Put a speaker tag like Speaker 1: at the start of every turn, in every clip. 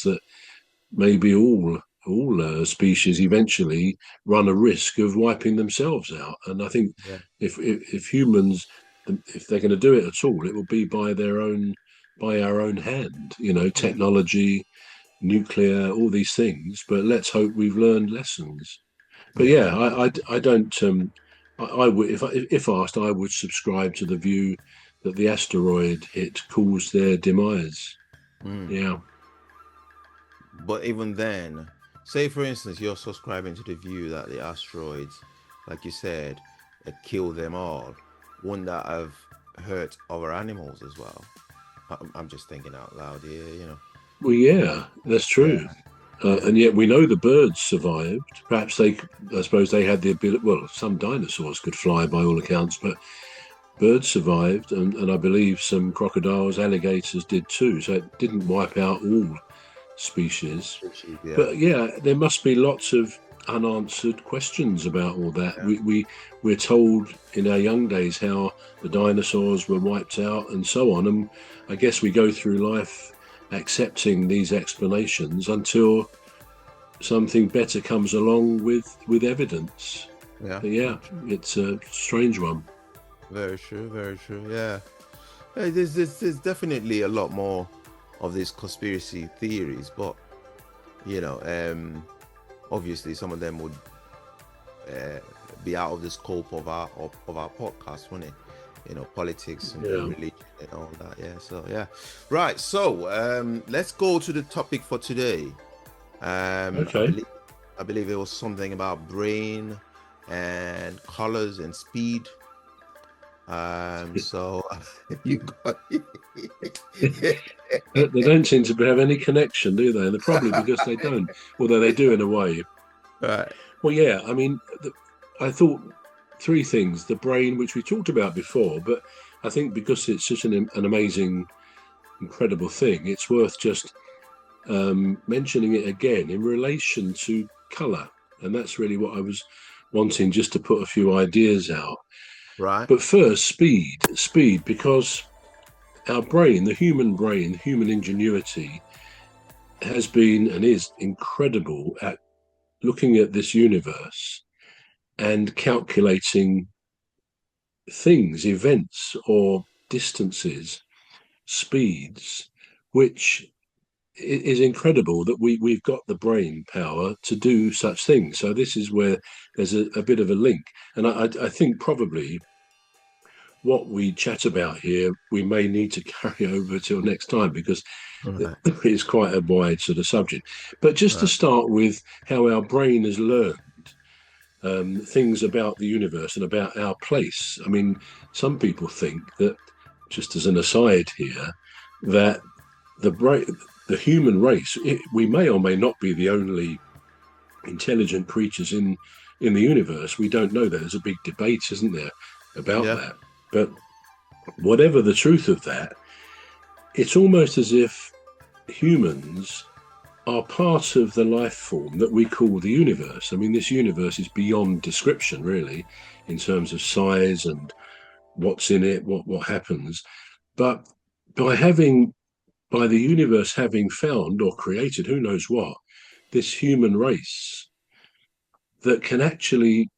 Speaker 1: that maybe all species eventually run a risk of wiping themselves out. And I think
Speaker 2: Yeah.
Speaker 1: if humans, if they're going to do it at all, it will be by our own hand. You know,
Speaker 2: Yeah.
Speaker 1: technology, nuclear, all these things. But let's hope we've learned lessons. But
Speaker 2: Yeah.
Speaker 1: yeah, I don't. I would, if asked, I would subscribe to the view that the asteroid hit caused their demise.
Speaker 2: Mm.
Speaker 1: Yeah.
Speaker 2: But even then, say for instance, you're subscribing to the view that the asteroids, like you said, kill them all. Wouldn't that have hurt other animals as well? I'm just thinking out loud here, you know.
Speaker 1: Well, yeah, that's
Speaker 2: Yeah.
Speaker 1: true.
Speaker 2: Yeah.
Speaker 1: And yet we know the birds survived. Perhaps I suppose they had the ability. Well, some dinosaurs could fly by all accounts, but birds survived, and I believe some crocodiles, alligators did too. So it didn't wipe out all species.
Speaker 2: Yeah.
Speaker 1: But yeah, there must be lots of unanswered questions about all that.
Speaker 2: Yeah.
Speaker 1: We're told in our young days how the dinosaurs were wiped out and so on, and I guess we go through life accepting these explanations until something better comes along with evidence.
Speaker 2: Yeah.
Speaker 1: But yeah, it's a strange one.
Speaker 2: Very true. Very true. Yeah. Hey, there's definitely a lot more of these conspiracy theories, but you know, obviously some of them would uh, be out of the scope of our podcast, wouldn't it? You know, politics and
Speaker 1: Yeah.
Speaker 2: religion and all that. Yeah. So yeah, right. So let's go to the topic for today. Um, I
Speaker 1: Okay.
Speaker 2: believe I believe it was something about brain and colors and speed. So you got
Speaker 1: They don't seem to have any connection, do they? And they're probably because they don't, although they do in a way.
Speaker 2: right.
Speaker 1: Well, yeah, I mean, I thought three things: the brain, which we talked about before, but I think because it's such an amazing, incredible thing, it's worth just mentioning it again in relation to colour, and that's really what I was wanting just to put a few ideas out.
Speaker 2: Right.
Speaker 1: But first, speed, because our brain, the human brain, human ingenuity, has been and is incredible at looking at this universe and calculating things, events, or distances, speeds, which is incredible that we've got the brain power to do such things. So this is where there's a bit of a link, and I think probably what we chat about here we may need to carry over till next time because
Speaker 2: Right.
Speaker 1: it's quite a wide sort of subject. But just to
Speaker 2: Right.
Speaker 1: start with, how our brain has learned things about the universe and about our place. I mean, some people think that, just as an aside here, that the brain, the human race, we may or may not be the only intelligent creatures in the universe. We don't know. There's a big debate, isn't there, about
Speaker 2: Yeah.
Speaker 1: that? But whatever the truth of that, it's almost as if humans are part of the life form that we call the universe. I mean, this universe is beyond description, really, in terms of size and what's in it, what happens. But by having by the universe having found or created who knows what, this human race that can actually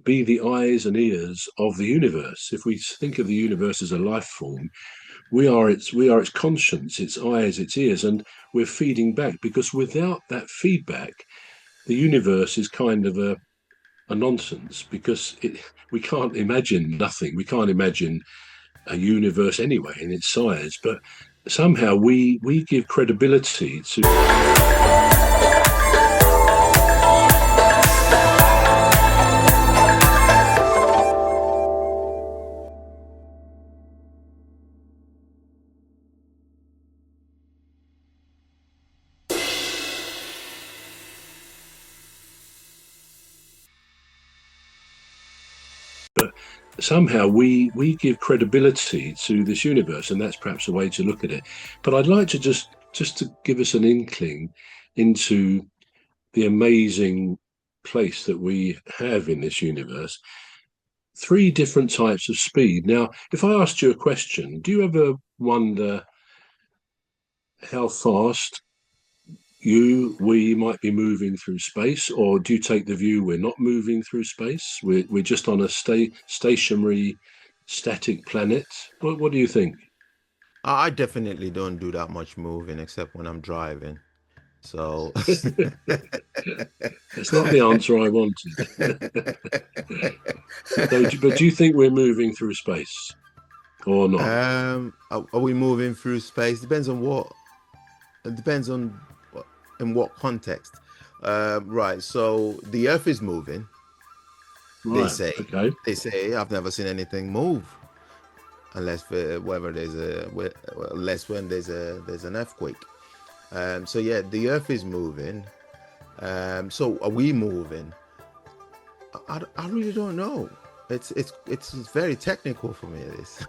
Speaker 1: be the eyes and ears of the universe. If we think of the universe as a life form, we are its conscience, its eyes, its ears, and we're feeding back because without that feedback, the universe is kind of a nonsense because we can't imagine nothing. We can't imagine a universe anyway in its size, but somehow we give credibility to. Somehow we give credibility to this universe, and that's perhaps a way to look at it. But I'd like to just to give us an inkling into the amazing place that we have in this universe. Three different types of speed. Now, if I asked you a question, do you ever wonder how fast we might be moving through space, or do you take the view we're not moving through space? We're just on a stationary, static planet. What do you think?
Speaker 2: I definitely don't do that much moving except when I'm driving. So
Speaker 1: That's not the answer I wanted. So, but do you think we're moving through space or not?
Speaker 2: are we moving through space? Depends on what. It depends on in what context. Right. So the Earth is moving. They
Speaker 1: Right.
Speaker 2: say.
Speaker 1: Okay.
Speaker 2: They say I've never seen anything move unless whether there's unless when there's an earthquake. So yeah, the Earth is moving. So are we moving? I really don't know. It's very technical for me. This.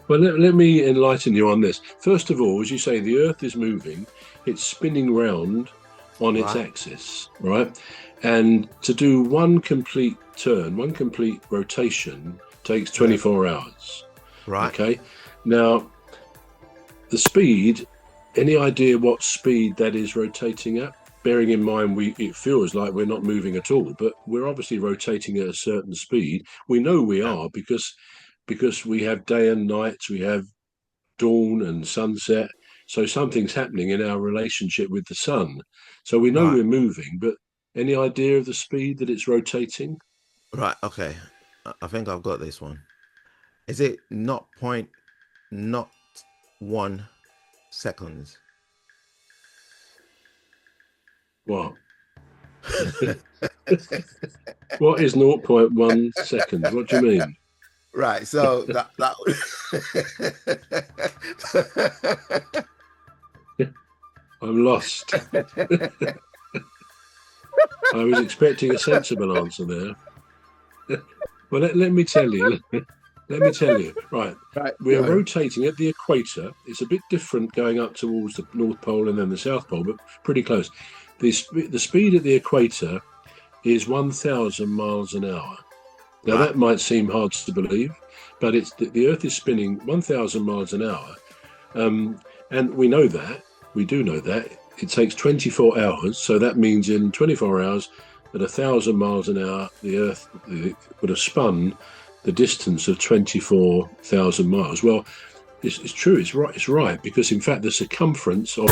Speaker 1: Well, let me enlighten you on this. First of all, as you say, the Earth is moving. It's spinning round on its
Speaker 2: Right.
Speaker 1: axis, right? And to do one complete turn, one complete rotation takes 24 hours.
Speaker 2: Right.
Speaker 1: Okay. Now, the speed, any idea what speed that is rotating at? Bearing in mind, it feels like we're not moving at all, but we're obviously rotating at a certain speed. We know we are because we have day and night, we have dawn and sunset. So something's happening in our relationship with the sun. So we know
Speaker 2: Right.
Speaker 1: we're moving, but any idea of the speed that it's rotating?
Speaker 2: Right. Okay. I think I've got this one. Is it not 1 seconds?
Speaker 1: What? What is 0.1 seconds? What do you mean?
Speaker 2: Right. So that
Speaker 1: I'm lost. I was expecting a sensible answer there. Well, let me tell you. Let me tell you. Right.
Speaker 2: right.
Speaker 1: We're rotating at the equator. It's a bit different going up towards the North Pole and then the South Pole, but pretty close. The speed at the equator is 1,000 miles an hour. Now,
Speaker 2: Right.
Speaker 1: that might seem hard to believe, but it's the Earth is spinning 1,000 miles an hour. And we know that. We do know that. It takes 24 hours. So that means in 24 hours, at 1,000 miles an hour, the Earth would have spun the distance of 24,000 miles. Well, it's true. It's right. It's right because, in fact, the circumference of